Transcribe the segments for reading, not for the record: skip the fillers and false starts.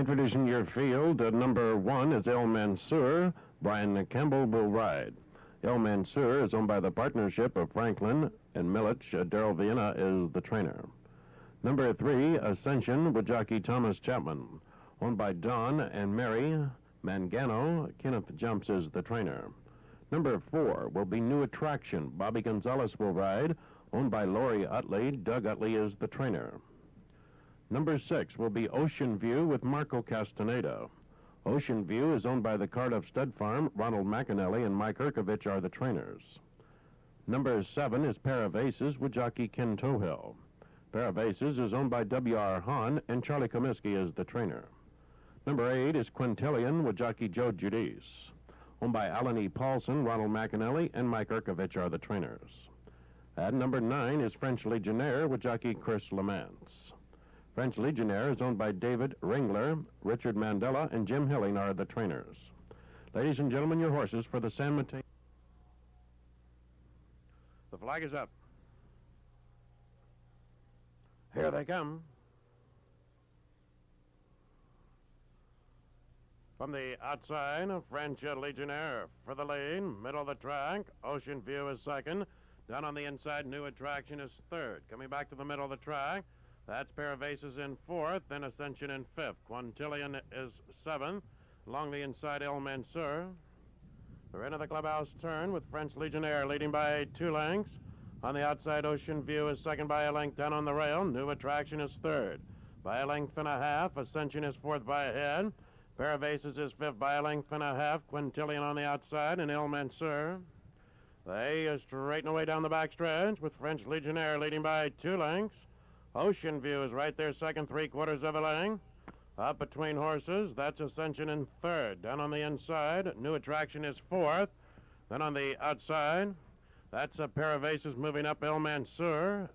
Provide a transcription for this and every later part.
Introducing your field, number 1 is El Mansour. Brian Campbell will ride. El Mansour is owned by the partnership of Franklin and Millich. Darrell Vienna is the trainer. Number 3, Ascension with jockey Thomas Chapman. Owned by Don and Mary Mangano. Kenneth Jumps is the trainer. Number 4 will be New Attraction. Bobby Gonzalez will ride. Owned by Lori Utley. Doug Utley is the trainer. Number 6 will be Ocean View with Marco Castaneda. Ocean View is owned by the Cardiff Stud Farm. Ronald McAnally and Mike Erkovich are the trainers. Number 7 is Pair of Aces with jockey Ken Tohill. Pair of Aces is owned by W.R. Hahn and Charlie Comiskey is the trainer. Number 8 is Quintillion with jockey Joe Judice. Owned by Alan E. Paulson, Ronald McAnally, and Mike Erkovich are the trainers. At number 9 is French Legionnaire with jockey Chris Lamance. French Legionnaire is owned by David Ringler, Richard Mandela, and Jim Hilling are the trainers. Ladies and gentlemen, your horses for the San Mateo. The flag is up. Here they come. From the outside, French Legionnaire for the lead. Middle of the track, Ocean View is second. Down on the inside, New Attraction is third. Coming back to the middle of the track, that's Pair of Aces in fourth, then Ascension in fifth. Quintillion is seventh. Along the inside, El Mansour. We're into the clubhouse turn with French Legionnaire leading by 2 lengths. On the outside, Ocean View is second by a length down on the rail. New Attraction is third by a length and a half. Ascension is fourth by a head. Pair of Aces is fifth by a length and a half. Quintillion on the outside and El Mansour. They straighten away down the backstretch with French Legionnaire leading by 2 lengths. Ocean View is right there, second, 3/4 of a length. Up between horses, that's Ascension in third. Down on the inside, New Attraction is fourth. Then on the outside, that's a Pair of Aces moving up, El Mansour.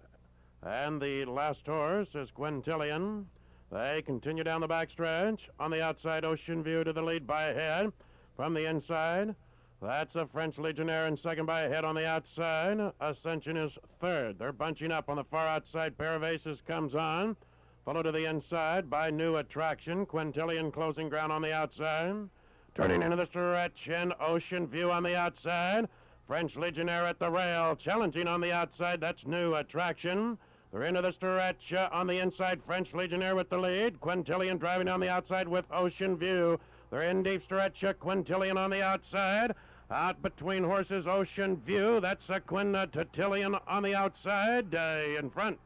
And the last horse is Quintillion. They continue down the backstretch. On the outside, Ocean View to the lead by a head. From the inside, that's a French Legionnaire in second by a head on the outside. Ascension is third. They're bunching up on the far outside. Pair of Aces comes on. Followed to the inside by New Attraction. Quintillion closing ground on the outside. Turning into the stretch and Ocean View on the outside. French Legionnaire at the rail. Challenging on the outside. That's New Attraction. They're into the stretch on the inside. French Legionnaire with the lead. Quintillion driving on the outside with Ocean View. They're in deep stretch. Quintillion on the outside. Out between horses, Ocean View. That's a Quintillion on the outside. In front.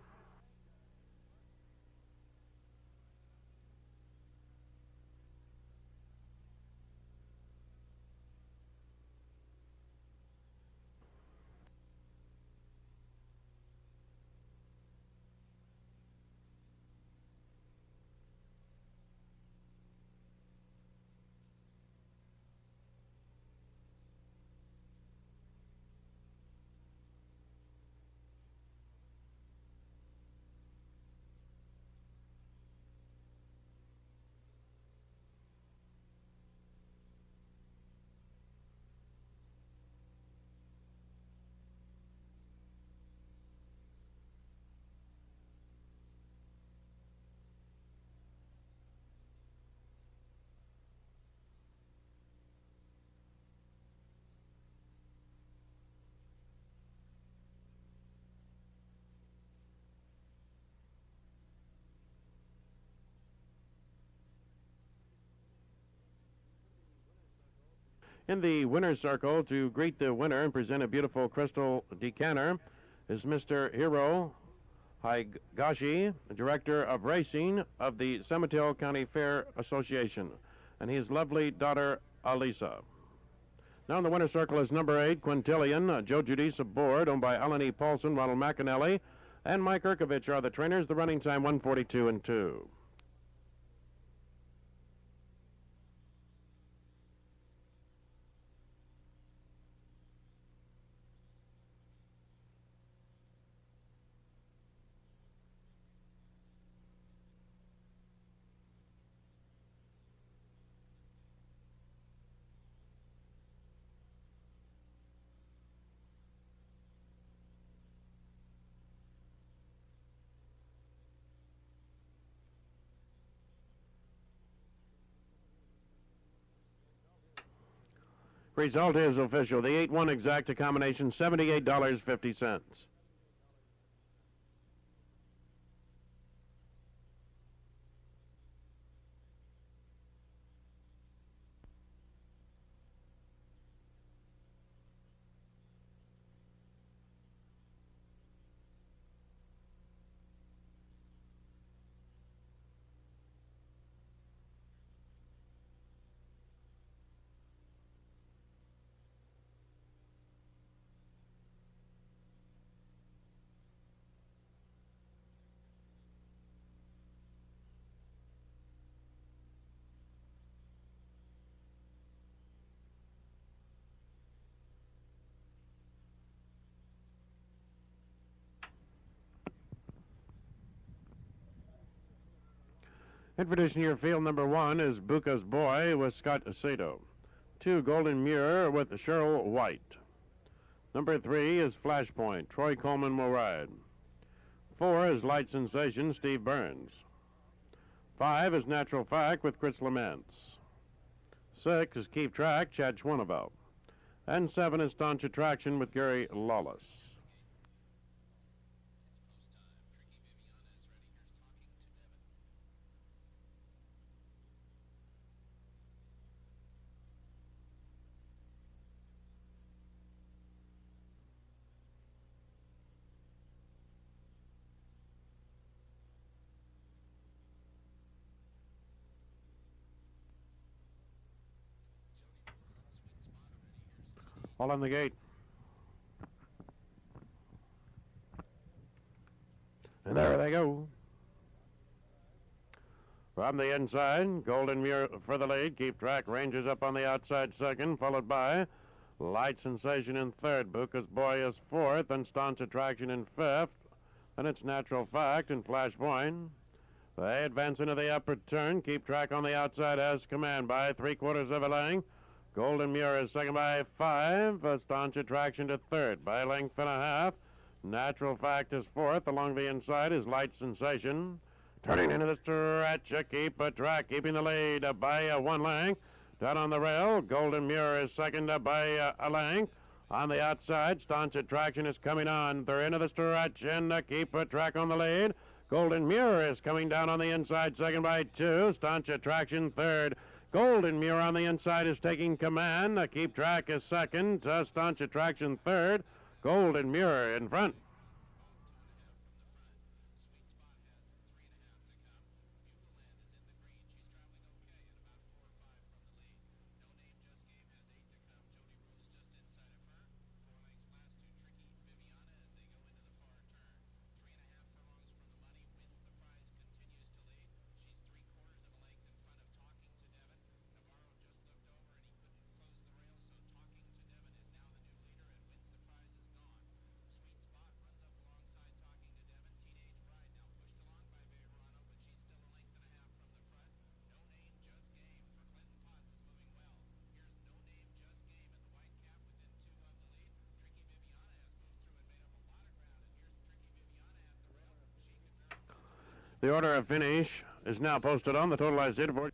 In the winner's circle to greet the winner and present a beautiful crystal decanter is Mr. Hiro Higashi, Director of Racing of the San Mateo County Fair Association, and his lovely daughter, Alisa. Now in the winner's circle is number 8, Quintillion, Joe Judice aboard, owned by Alan E. Paulson, Ronald McAnally, and Mike Erkovich are the trainers. The running time 1:42 and 2. Result is official. The 8-1 exacta combination, $78.50. Introducing your field number 1 is Buca's Boy with Scott Sato. 2, Golden Murr with Cheryl White. Number 3 is Flashpoint. Troy Coleman will ride. 4 is Light Sensation. Steve Burns. 5 is Natural Fact with Chris Laments. 6 is Keep Track. Chad Schwanevelt. And 7 is Staunch Attraction with Gary Lawless. All on the gate. And there they go. From the inside, Golden Murr for the lead. Keep Track ranges up on the outside second, followed by Light Sensation in third. Buca's Boy is fourth, and Staunch Attraction in fifth. Then it's Natural Fact and Flashpoint. They advance into the upper turn. Keep Track on the outside has command by 3/4 of a length. Golden Murr is second by 5. Staunch Attraction to third by a length and a half. Natural Fact is fourth. Along the inside is Light Sensation. Turning into the stretch, Keep Track keeping the lead by 1 length. Down on the rail, Golden Murr is second by a length. On the outside, Staunch Attraction is coming on. They're into the stretch and Keep Track on the lead. Golden Murr is coming down on the inside, second by 2. Staunch Attraction third. Golden Murr on the inside is taking command. Keep Track is second. Staunch Attraction third. Golden Murr in front. The order of finish is now posted on the totalized leaderboard.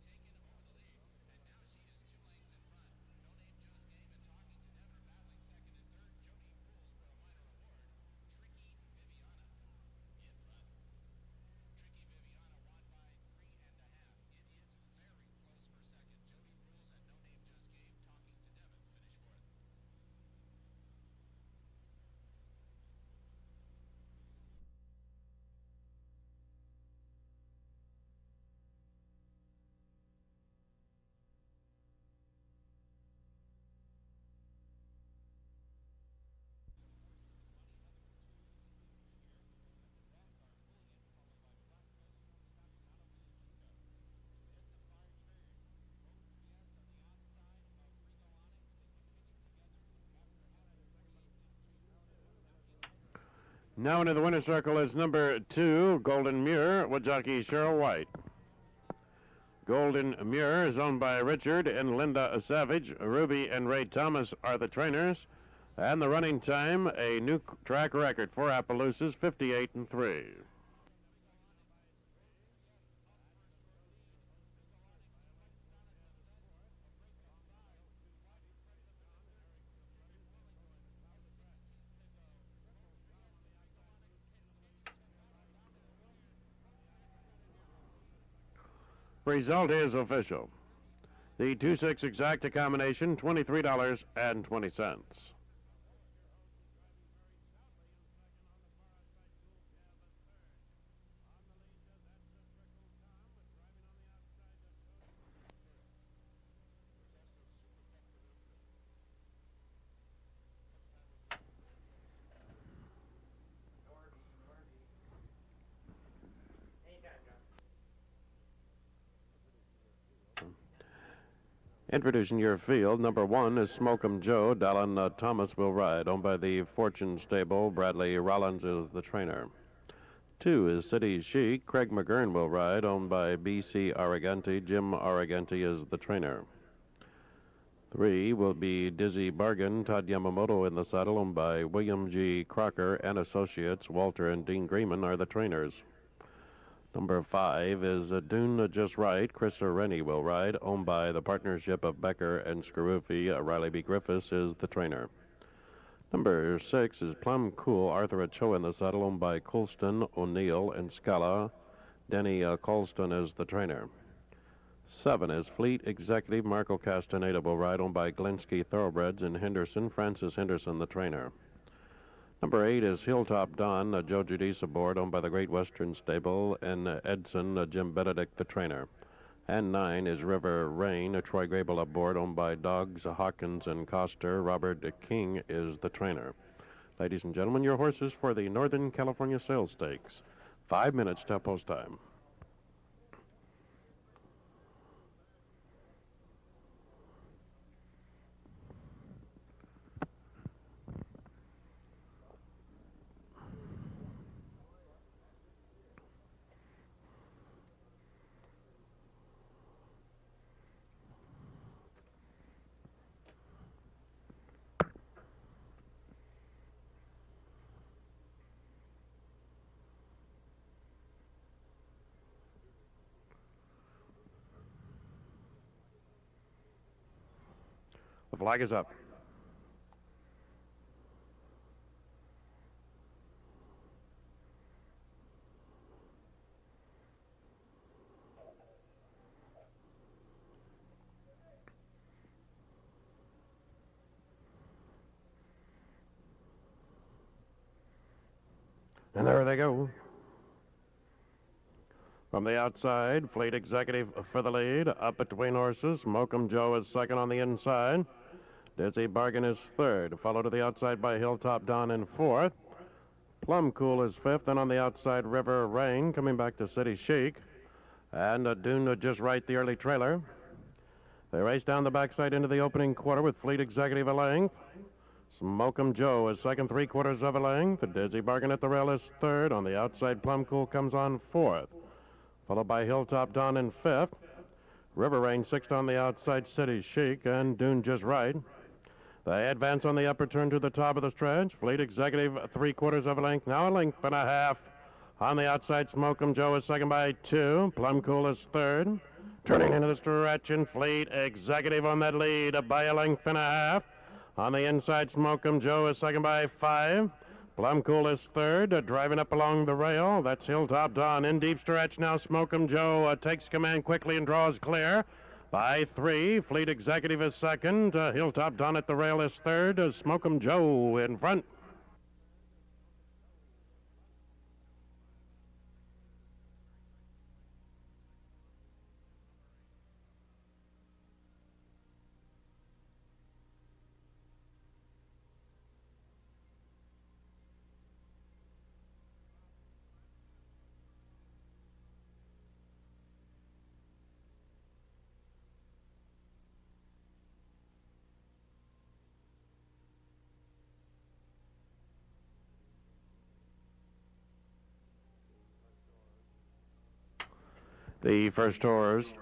Now into the winner's circle is number 2, Golden Murr, with jockey Cheryl White. Golden Murr is owned by Richard and Linda Savage. Ruby and Ray Thomas are the trainers. And the running time, a new track record for Appaloosas, 58-3. Result is official. The 2-6 exacta combination, $23.20. Introducing your field, number 1 is Smoke'em Joe. Dallen Thomas will ride, owned by the Fortune Stable. Bradley Rollins is the trainer. 2 is City Chic. Craig McGurn will ride, owned by B.C. Arroganti. Jim Arroganti is the trainer. 3 will be Dizzy Bargain. Todd Yamamoto in the saddle, owned by William G. Crocker and Associates. Walter and Dean Greenman are the trainers. Number 5 is Dune Just Right. Chris Rennie will ride, owned by the partnership of Becker and Scaruffi. Riley B. Griffiths is the trainer. Number 6 is Plum Cool. Arthur Ochoa in the saddle, owned by Colston, O'Neill, and Scala. Denny Colston is the trainer. 7 is Fleet Executive. Marco Castaneda will ride, owned by Glinsky Thoroughbreds in Henderson. Francis Henderson, the trainer. Number 8 is Hilltop Don. Joe Judice aboard, owned by the Great Western Stable, and Edson, Jim Benedict, the trainer. And 9 is River Rain. Troy Grable aboard, owned by Dogs, Hawkins, and Coster. Robert King is the trainer. Ladies and gentlemen, your horses for the Northern California Sales Stakes. 5 minutes till post time. The flag is up. And there they go. From the outside, Fleet Executive for the lead. Up between horses, Smoke'em Joe is second on the inside. Dizzy Bargain is third, followed to the outside by Hilltop Don in fourth. Plum Cool is fifth, and on the outside, River Rain coming back to City Chic. And Dune Just Right, the early trailer. They race down the backside into the opening quarter with Fleet Executive a length. Smoke'em Joe is second, 3/4 of a length. Dizzy Bargain at the rail is third. On the outside, Plum Cool comes on fourth, followed by Hilltop Don in fifth. River Rain sixth on the outside, City Chic, and Dune Just Right. They advance on the upper turn to the top of the stretch. Fleet Executive 3/4 of a length, now a length and a half. On the outside, Smoke'em Joe is second by 2. Plum Cool is third. Turning into the stretch, and Fleet Executive on that lead by a length and a half. On the inside, Smoke'em Joe is second by 5. Plum Cool is third, driving up along the rail. That's Hilltop Don in deep stretch now. Smoke'em Joe takes command quickly and draws clear by 3. Fleet Executive is second. Hilltop Don at the rail is third. Smoke'em Joe in front. The first horse,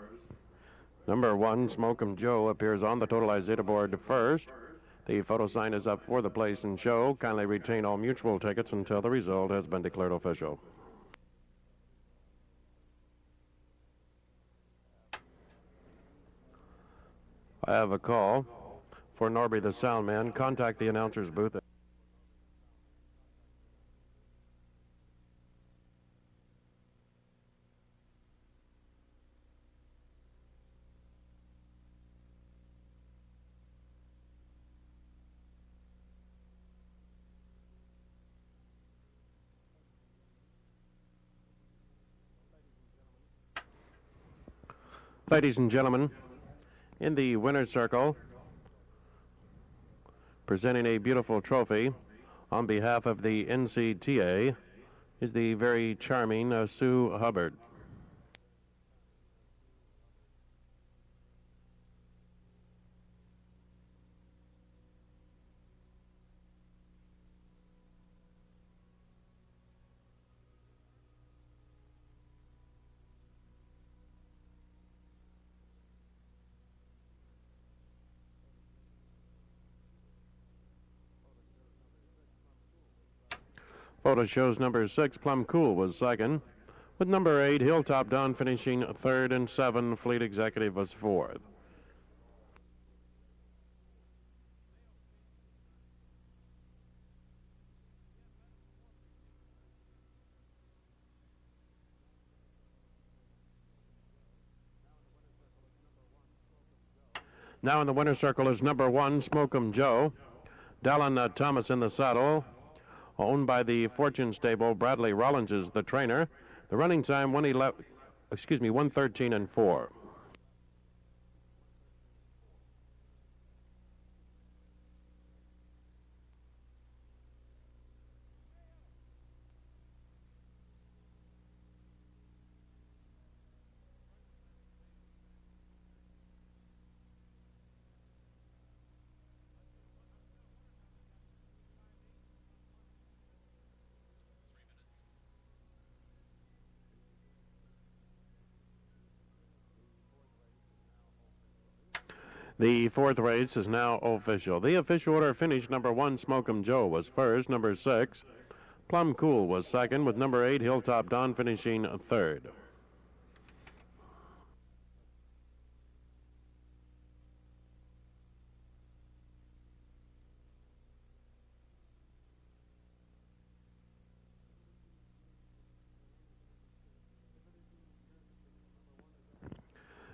number 1, Smoke'em Joe, appears on the totalized data board first. The photo sign is up for the place and show. Kindly retain all mutual tickets until the result has been declared official. I have a call for Norby the sound man. Contact the announcer's booth. Ladies and gentlemen, in the winner's circle, presenting a beautiful trophy on behalf of the NCTA, is the very charming Sue Hubbard. Photo shows number 6, Plum Cool, was second, with number 8, Hilltop Dawn, finishing third, and 7, Fleet Executive, was fourth. Now in the winner's circle is number 1, Smoke'em Joe. Dallen Thomas in the saddle, owned by the Fortune Stable. Bradley Rollins is the trainer. The running time 1:13 and 4. The fourth race is now official. The official order finished: number 1, Smoke'em Joe, was first. Number 6, Plum Cool, was second, with number 8, Hilltop Dawn, finishing third.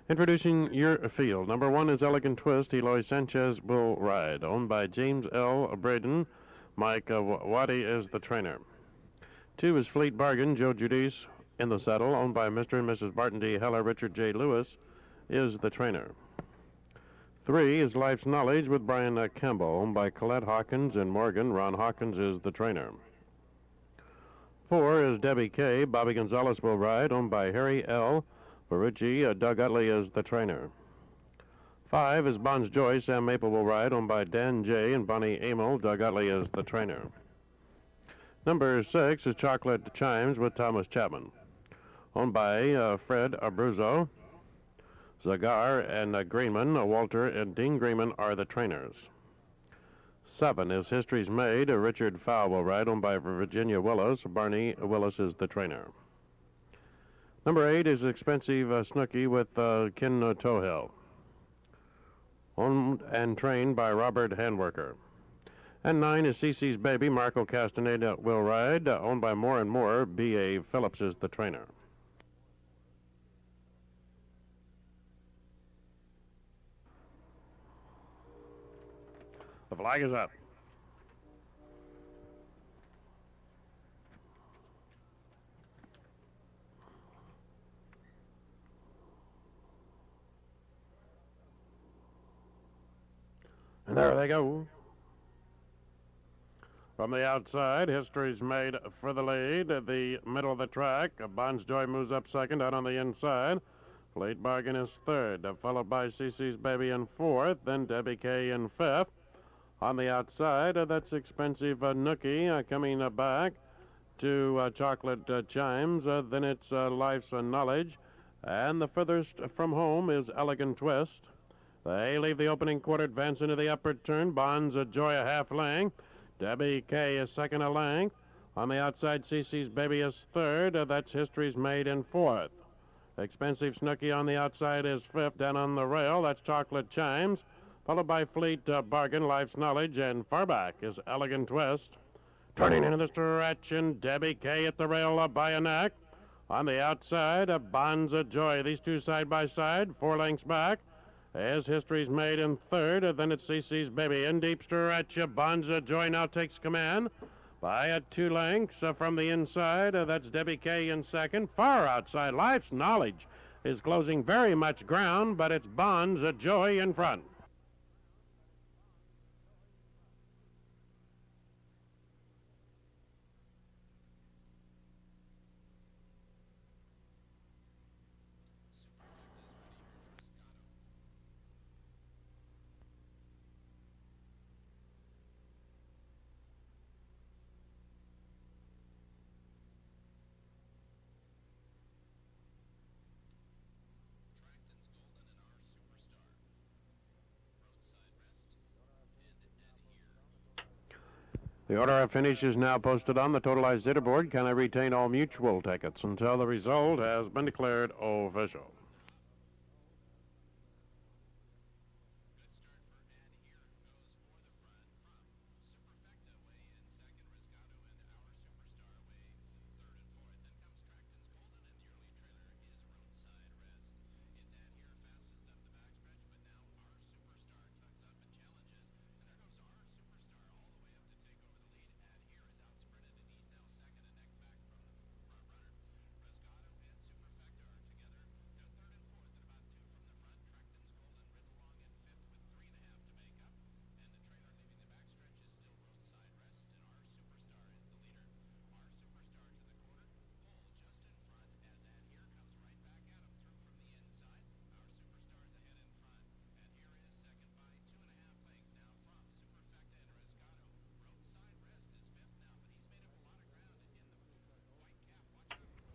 Introducing your field. Number 1 is Elegant Twist. Eloy Sanchez will ride, owned by James L. Braden. Mike Waddy is the trainer. 2 is Fleet Bargain. Joe Judice in the saddle, owned by Mr. and Mrs. Barton D. Heller. Richard J. Lewis is the trainer. 3 is Life's Knowledge with Brian Campbell, owned by Colette Hawkins and Morgan. Ron Hawkins is the trainer. 4 is Debbie K. Bobby Gonzalez will ride, owned by Harry L. Barucci. Doug Utley is the trainer. 5 is Bonds Joy. Sam Maple will ride, owned by Dan J. and Bonnie Amel. Doug Utley is the trainer. Number 6 is Chocolate Chimes with Thomas Chapman, owned by Fred Abruzzo. Zagar and Greenman. Walter and Dean Greenman are the trainers. 7 is History's Made. Richard Fowl will ride, owned by Virginia Willis. Barney Willis is the trainer. Number 8 is Expensive Snooky with Ken Tohill, owned and trained by Robert Handworker. And 9 is CC's Baby. Marco Castaneda will ride, owned by More and More. B.A. Phillips is the trainer. The flag is up. And there they go. From the outside, History's Made for the lead. The middle of the track, Bonds Joy moves up second. Out on the inside, Fleet Bargain is third, followed by CC's Baby in fourth, then Debbie K in fifth. On the outside, that's Expensive Nookie coming back to Chocolate Chimes. Then it's Life's Knowledge. And the furthest from home is Elegant Twist. They leave the opening quarter, advance into the upper turn. Bonds Joy a half length. Debbie K is second a length. On the outside, CC's Baby is third. That's History's Made in fourth. Expensive Snooky on the outside is fifth. Down on the rail, that's Chocolate Chimes, followed by Fleet Bargain, Life's Knowledge, and far back is Elegant Twist. Turning into the stretch, and Debbie K at the rail by a neck. On the outside, Bonds Joy. These two side by side, 4 lengths back. As History's Made in third, then it's CC's Baby in deep stretch. Bonds Joy now takes command by 2 lengths from the inside. That's Debbie K in second. Far outside, Life's Knowledge is closing very much ground, but it's Bonds at Joy in front. The order of finish is now posted on the totalized zitter board. Can I retain all mutual tickets until the result has been declared official?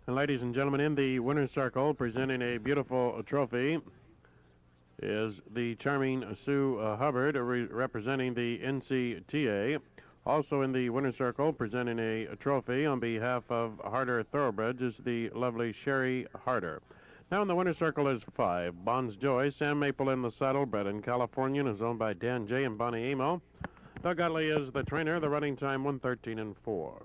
And ladies and gentlemen, in the winner's circle, presenting a beautiful trophy, is the charming Sue Hubbard, representing the NCTA. Also in the winner's circle, presenting a trophy on behalf of Harder Thoroughbreds, is the lovely Sherry Harder. Now in the winner's circle is 5. Bonds Joy, Sam Maple in the saddle, bred in California, and is owned by Dan J. and Bonnie Emo. Doug Utley is the trainer. The running time 1:13:4.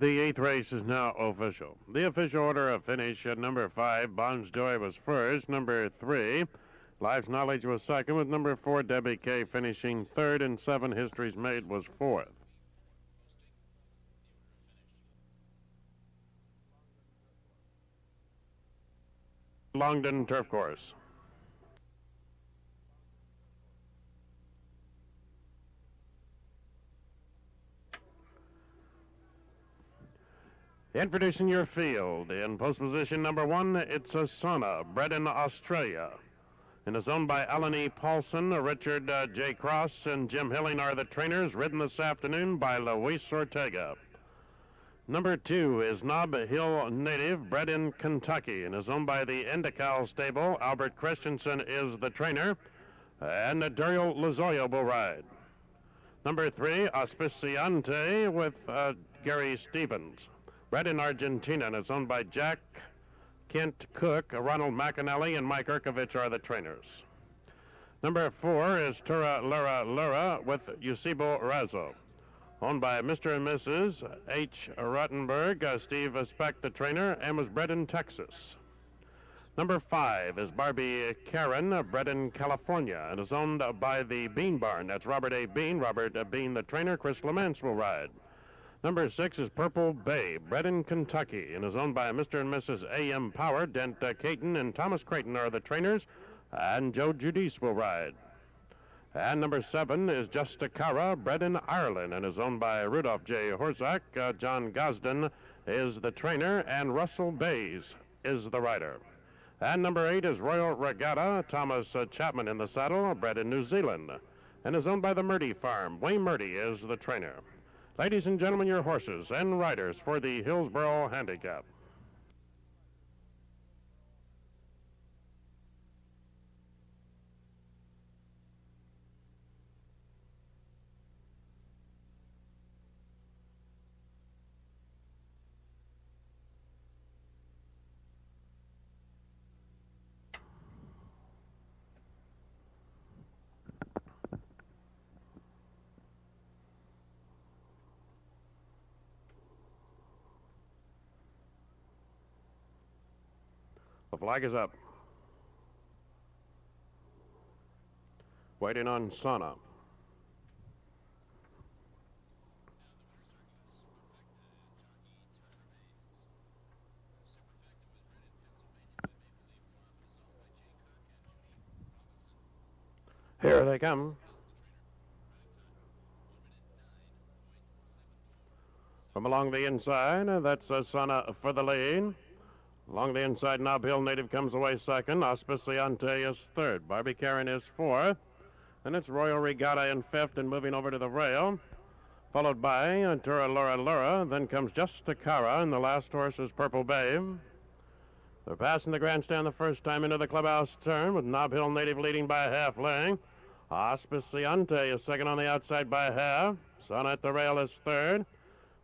The 8th race is now official. The official order of finish at number 5, Bonds Joy was first. Number 3, Life's Knowledge was second, with number 4, Debbie K, finishing third, and 7, History's Made was fourth. Longden Turf Course. Introducing your field. In post position number 1, it's a Sana, bred in Australia, and is owned by Alan E. Paulson, Richard J. Cross, and Jim Hilling are the trainers, ridden this afternoon by Luis Ortega. Number 2 is Nob Hill Native, bred in Kentucky, and is owned by the Indical stable. Albert Christensen is the trainer, and Daryl Lozoya will ride. Number 3, Auspiciante, with Gary Stevens, bred in Argentina, and is owned by Jack Kent Cook, Ronald McAnally, and Mike Erkovich are the trainers. Number 4 is Tura Lura Lura with Eusebio Razzo, owned by Mr. and Mrs. H. Rottenberg, Steve Speck, the trainer, and was bred in Texas. Number 5 is Barbie Karen, bred in California, and is owned by the Bean Barn. That's Robert A. Bean. Robert Bean, the trainer. Chris Lamance will ride. Number 6 is Purple Bay, bred in Kentucky, and is owned by Mr. and Mrs. A.M. Power. Dent Caton and Thomas Creighton are the trainers, and Joe Judice will ride. And number 7 is Justicara, bred in Ireland, and is owned by Rudolph J. Horzak. John Gosden is the trainer, and Russell Baze is the rider. And number 8 is Royal Regatta, Thomas Chapman in the saddle, bred in New Zealand, and is owned by the Murdy Farm. Wayne Murdy is the trainer. Ladies and gentlemen, your horses and riders for the Hillsborough Handicap. The flag is up. Waiting on Sana. Here they come. From along the inside, that's Sana for the lead. Along the inside, Nob Hill Native comes away second. Auspiciante is third. Barbie Karen is fourth. And it's Royal Regatta in fifth and moving over to the rail. Followed by Tura Lura Lura. Then comes Justicara, and the last horse is Purple Babe. They're passing the grandstand the first time into the clubhouse turn with Nob Hill Native leading by a half length. Auspiciante is second on the outside by half. Sana at the rail is third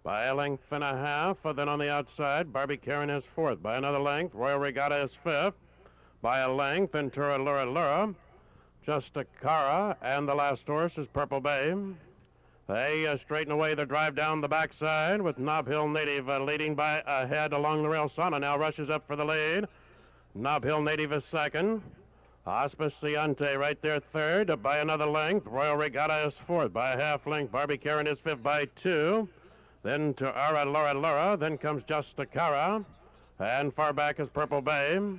by a length and a half. Then on the outside, Barbie Karen is fourth by another length. Royal Regatta is fifth by a length. And Tura Lura Lura. Justicara, and the last horse is Purple Babe. They straighten away the drive down the backside with Nob Hill Native leading by a head along the rail. Sana now rushes up for the lead. Nob Hill Native is second. Auspiciante right there third by another length. Royal Regatta is fourth by a half length. Barbie Karen is fifth by two. Then to Laura Laura. Then comes Justicara. And far back is Purple Babe.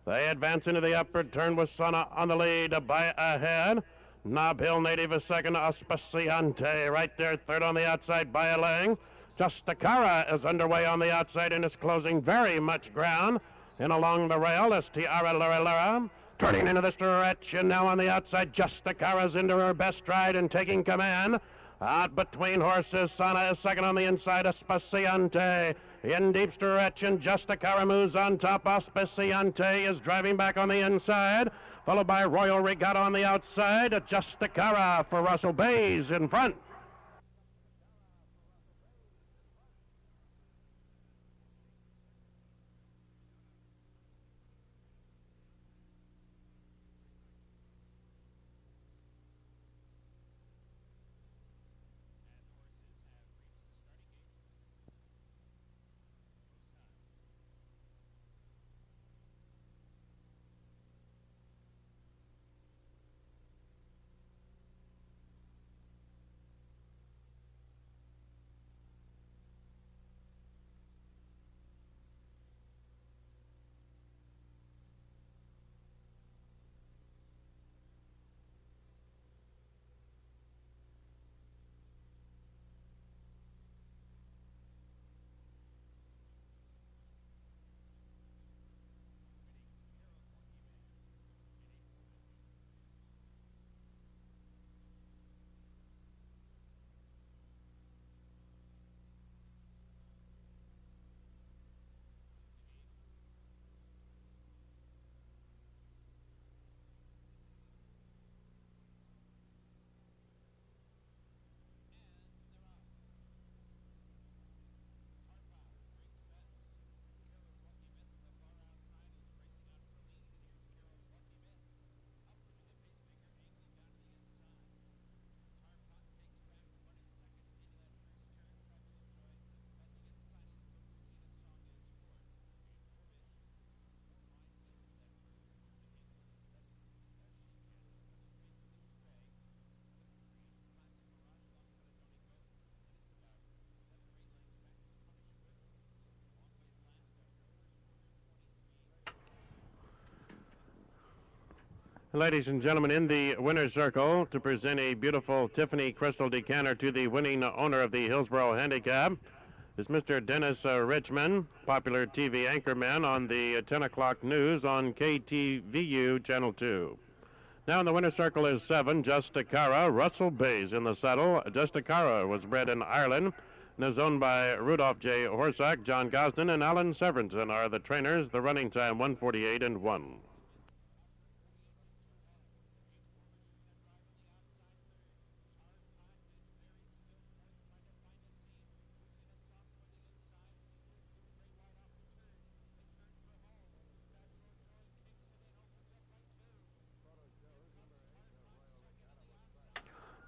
They advance into the upward turn with Sana on the lead by a head. Nob Hill Native is second. Auspiciante right there third on the outside by a length. Justicara is underway on the outside and is closing very much ground. And along the rail is Tiara Laura Laura. Turning into the stretch, and now on the outside, Justicara's into her best stride and taking command. Out between horses, Sana is second on the inside, Auspiciante in deep stretch, and Justicara moves on top. Auspiciante is driving back on the inside, followed by Royal Regatta on the outside. Justicara for Russell Baze in front. Ladies and gentlemen, in the winner's circle to present a beautiful Tiffany Crystal decanter to the winning owner of the Hillsborough Handicap is Mr. Dennis Richmond, popular TV anchorman on the 10 o'clock news on KTVU Channel 2. Now in the winner's circle is 7, Justicara, Russell Baze in the saddle. Justicara was bred in Ireland and is owned by Rudolph J. Horsack, John Gosden, and Alan Severinson are the trainers. The running time 1:48 and 1.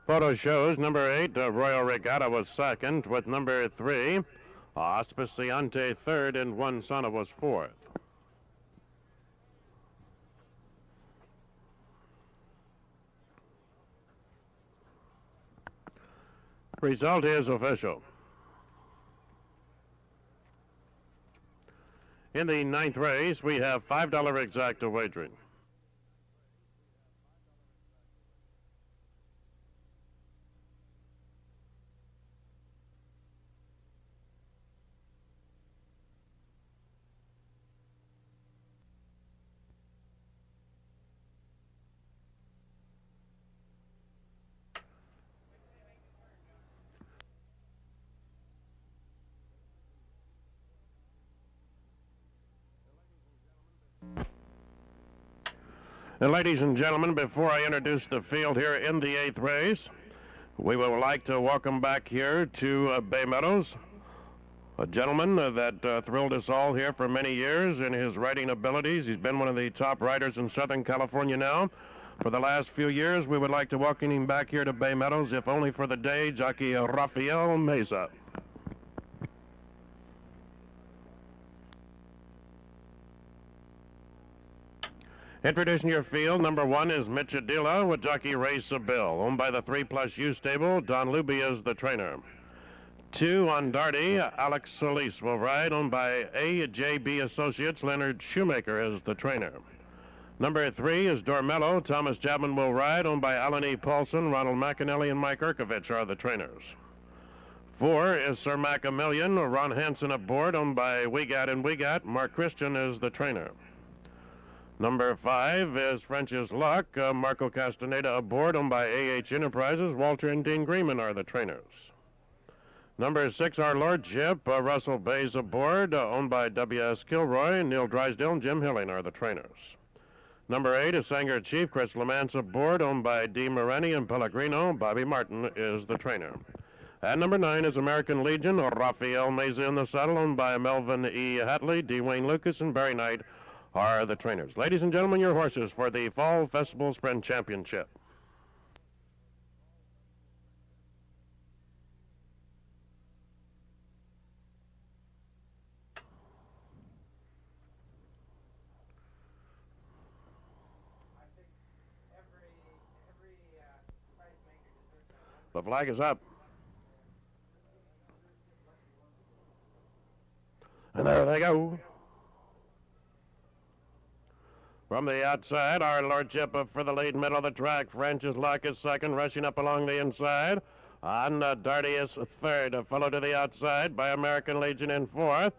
Photo shows number 8, Royal Regatta was second, with number 3, Auspiciante third, and 1 Sana was fourth. Result is official. In the 9th race, we have $5 exacta wagering. And ladies and gentlemen, before I introduce the field here in the 8th race, we would like to welcome back here to Bay Meadows a gentleman that thrilled us all here for many years in his riding abilities. He's been one of the top riders in Southern California now. For the last few years, we would like to welcome him back here to Bay Meadows, if only for the day, Jockey Rafael Meza. Introducing your field, number 1 is Michadilla with jockey Ray Sabille, owned by the 3+U stable. Don Luby is the trainer. 2 on Darty, Alex Solis will ride, owned by AJB Associates. Leonard Shoemaker is the trainer. Number 3 is Dormello. Thomas Chapman will ride, owned by Alan E. Paulson. Ronald McAnally and Mike Erkovich are the trainers. 4 is Sir Maximilian. Ron Hansen aboard, owned by Wiegand and Wiegand. Mark Christian is the trainer. Number 5 is French's Luck. Marco Castaneda aboard, owned by A.H. Enterprises. Walter and Dean Greenman are the trainers. Number 6, Our Lordship. Russell Baze aboard, owned by W.S. Kilroy. Neil Drysdale and Jim Hilling are the trainers. Number 8 is Sanger Chief. Chris Lamance aboard, owned by D. Moreni and Pellegrino. Bobby Martin is the trainer. And number 9 is American Legion. Rafael Meza in the saddle, owned by Melvin E. Hatley, D. Wayne Lucas, and Barry Knight are the trainers. Ladies and gentlemen, your horses for the Fall Festival Sprint Championship. The flag is up. And there they go. From the outside, Our Lordship for the lead, middle of the track. French's Luck is second, rushing up along the inside. On Darty is third, followed to the outside by American Legion in fourth.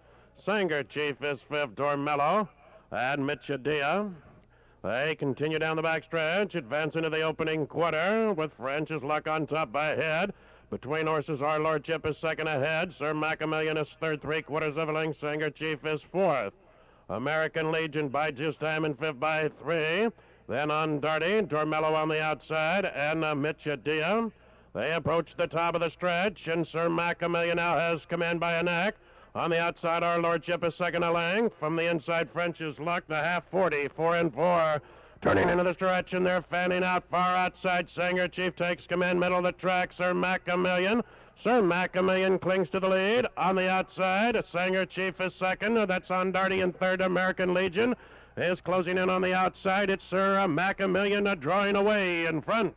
Sanger Chief is fifth, Dormello and Michadilla. They continue down the backstretch, advance into the opening quarter with French's Luck on top by head. Between horses, Our Lordship is second ahead. Sir Maximilian is third, 3/4 of a length. Sanger Chief is fourth. American Legion by just time in fifth by 3. Then on Darty, Dormello on the outside, and Michadilla. They approach the top of the stretch, and Sir Maximilian now has command by a neck. On the outside, Our Lordship is second a length. From the inside, French's Luck, the half 40, 4 and 4. Turning into the stretch, and they're fanning out far outside. Sanger Chief takes command, middle of the track. Sir Maximilian. Sir Maximilian clings to the lead. On the outside, Sanger Chief is second. That's on Darty in third. American Legion is closing in on the outside. It's Sir Maximilian drawing away in front.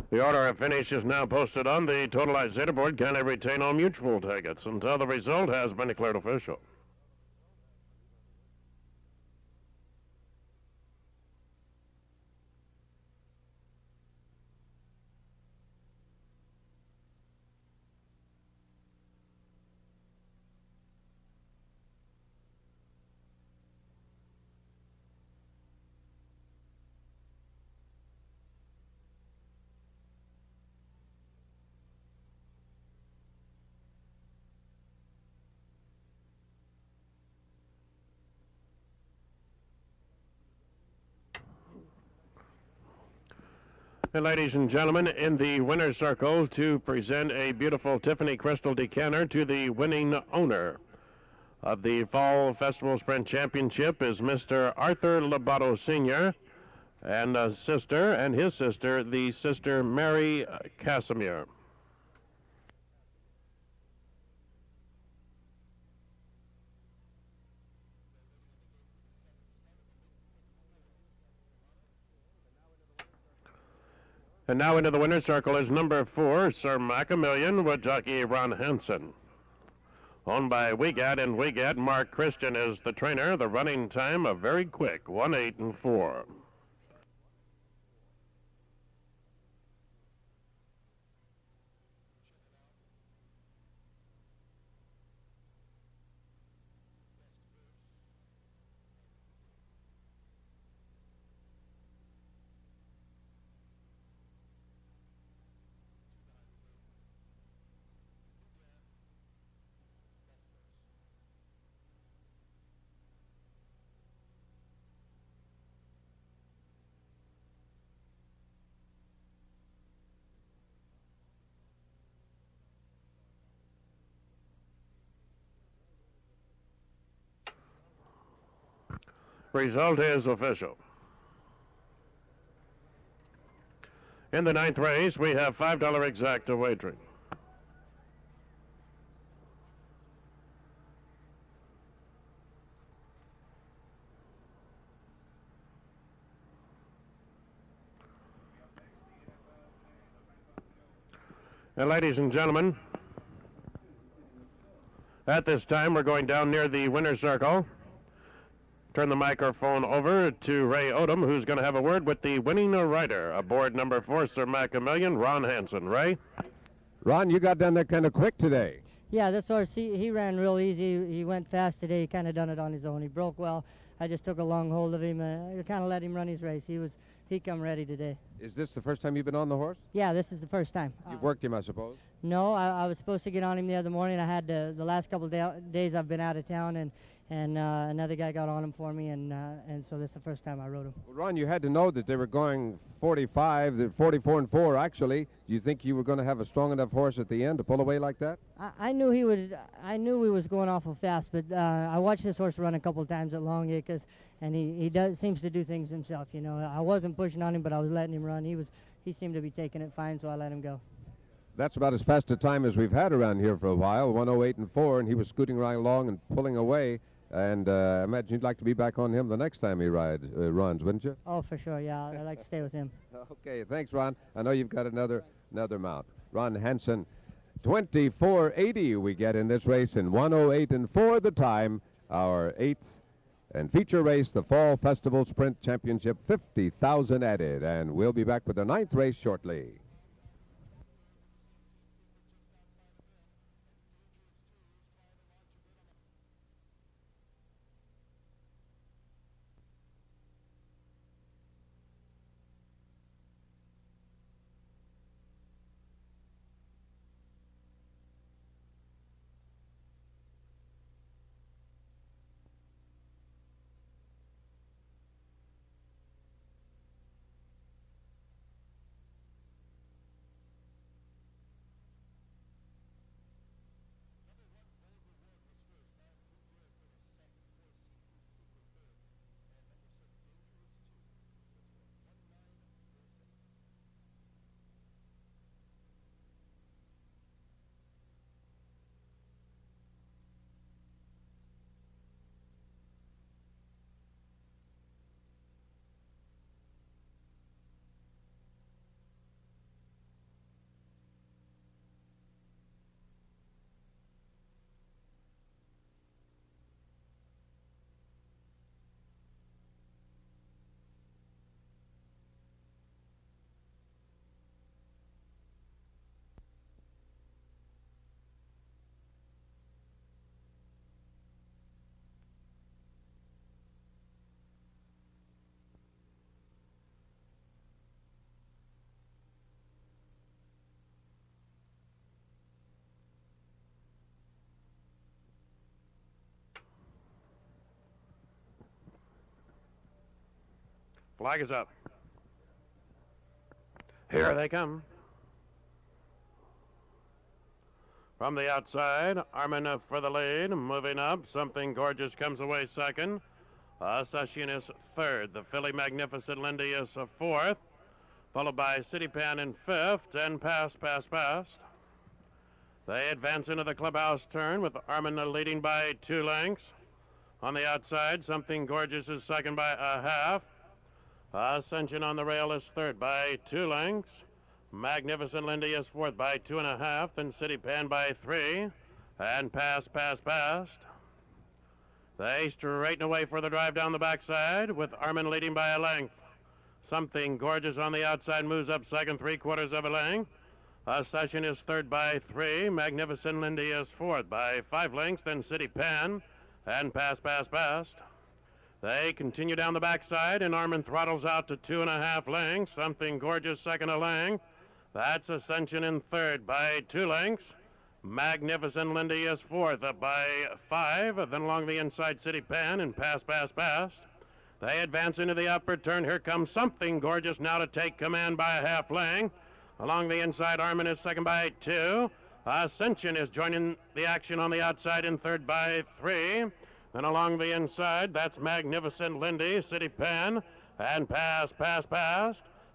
The order of finish is now posted on the totalized leaderboard. Can I retain all mutual tickets until the result has been declared official? And ladies and gentlemen, in the winner's circle to present a beautiful Tiffany Crystal decanter to the winning owner of the Fall Festival Sprint Championship is Mr. Arthur Labato Sr. and his sister, the Sister Mary Casimir. And now into the winner's circle is number 4, Sir Maximilian with jockey Ron Hansen. Owned by Wiegad and Wiegad. Mark Christian is the trainer. The running time a very quick 1:08.4. Result is official. In the 9th race, we have $5 exacta wagering. And ladies and gentlemen, at this time we're going down near the winner's circle. Turn the microphone over to Ray Odom, who's going to have a word with the winning rider aboard number 4, Sir Maximilian, Ron Hansen. Ray? Ron, you got down there kind of quick today. Yeah, this horse, he ran real easy. He went fast today. He kind of done it on his own. He broke well. I just took a long hold of him. I kind of let him run his race. He come ready today. Is this the first time you've been on the horse? Yeah, this is the first time. You've worked him, I suppose? No, I was supposed to get on him the other morning. I had the last couple days I've been out of town, and another guy got on him for me, and so this is the first time I rode him. Well, Ron, you had to know that they were going 45, 44 and 4 actually. Do you think you were going to have a strong enough horse at the end to pull away like that? I knew he would. I knew he was going awful fast, but I watched this horse run a couple times at Long Acres, and he seems to do things himself. You know, I wasn't pushing on him, but I was letting him run. He seemed to be taking it fine, so I let him go. That's about as fast a time as we've had around here for a while, 1:08 and 4, and he was scooting right along and pulling away. And I imagine you'd like to be back on him the next time he runs, wouldn't you? Oh, for sure, yeah. I'd like to stay with him. Okay, thanks, Ron. I know you've got another mount. Ron Hansen, 24.80 we get in this race in 1:08 and 4 the time. Our 8th and feature race, the Fall Festival Sprint Championship, 50,000 added. And we'll be back with the 9th race shortly. Flag is up. Here they come. From the outside, Armin for the lead. Moving up, Something Gorgeous comes away second. Session is third. The filly Magnificent Lindy is fourth, followed by City Pan in fifth, and Past. They advance into the clubhouse turn with Armin leading by 2 lengths. On the outside, Something Gorgeous is second by a half. Ascension on the rail is third by 2 lengths. Magnificent Lindy is fourth by 2.5, then City Pan by 3, and Past. They straighten away for the drive down the backside with Armin leading by a length. Something Gorgeous on the outside moves up second, 3/4 of a length. Session is third by 3. Magnificent Lindy is fourth by 5 lengths, then City Pan, and Past. They continue down the backside, and Armin throttles out to 2.5 lengths. Something Gorgeous second a length. That's Ascension in third by 2 lengths. Magnificent Lindy is fourth up by 5. Then along the inside, City Pan and Past. They advance into the upper turn. Here comes Something Gorgeous now to take command by a half length. Along the inside, Armin is second by 2. Ascension is joining the action on the outside in third by 3. Then along the inside, that's Magnificent Lindy, City Pan, and Past.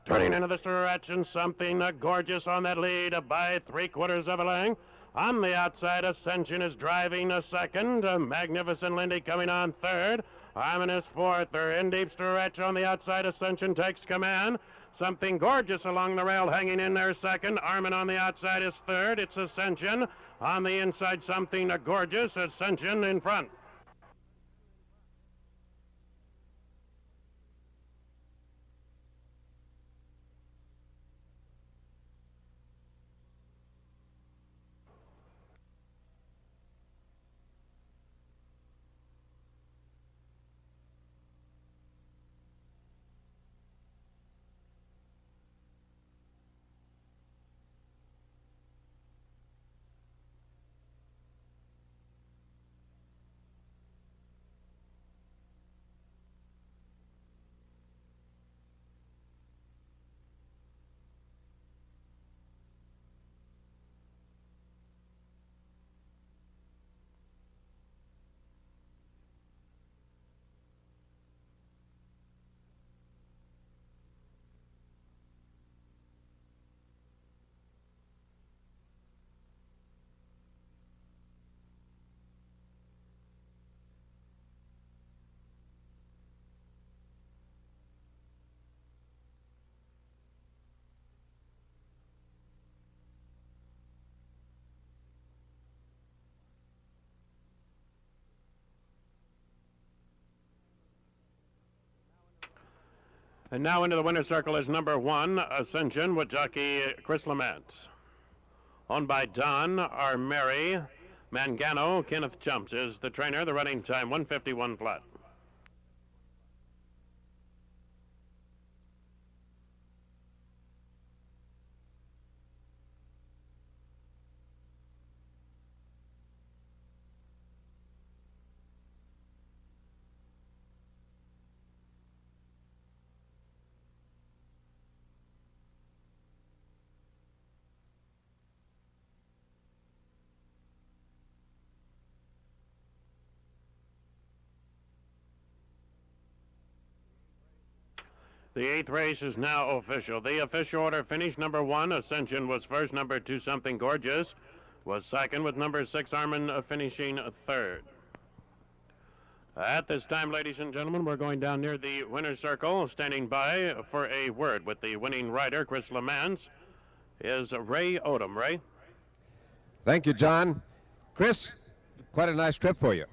Turning into the stretch, and Something Gorgeous on that lead by 3/4 of a length. On the outside, Ascension is driving a second. Magnificent Lindy coming on third. Armin is fourth. They're in deep stretch on the outside. Ascension takes command. Something Gorgeous along the rail hanging in there second. Armin on the outside is third. It's Ascension. On the inside, Something Gorgeous. Ascension in front. And now into the winner's circle is number 1, Ascension, with jockey Chris Lamont. Owned by Don R. Mary. Mangano, Kenneth Chumps is the trainer. The running time, 1:51 flat. The 8th race is now official. The official order finish: number 1, Ascension, was first. Number 2, Something Gorgeous, was second, with number 6, Armin, finishing third. At this time, ladies and gentlemen, we're going down near the winner's circle. Standing by for a word with the winning rider, Chris Lamont, is Ray Odom. Ray? Thank you, John. Chris, quite a nice trip for you.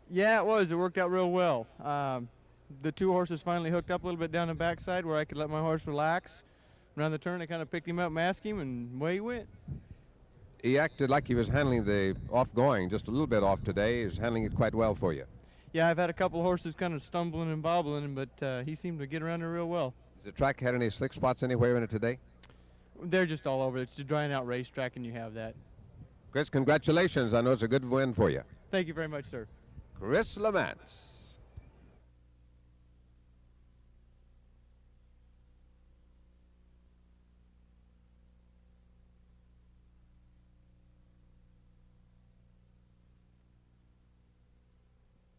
Yeah, it was. It worked out real well. The 2 horses finally hooked up a little bit down the backside where I could let my horse relax. Around the turn, I kind of picked him up, masked him, and away he went. He acted like he was handling the off-going just a little bit off today. He's handling it quite well for you. Yeah, I've had a couple of horses kind of stumbling and bobbling, but he seemed to get around it real well. Has the track had any slick spots anywhere in it today? They're just all over. It's a drying out racetrack, and you have that. Chris, congratulations. I know it's a good win for you. Thank you very much, sir. Chris Lamont.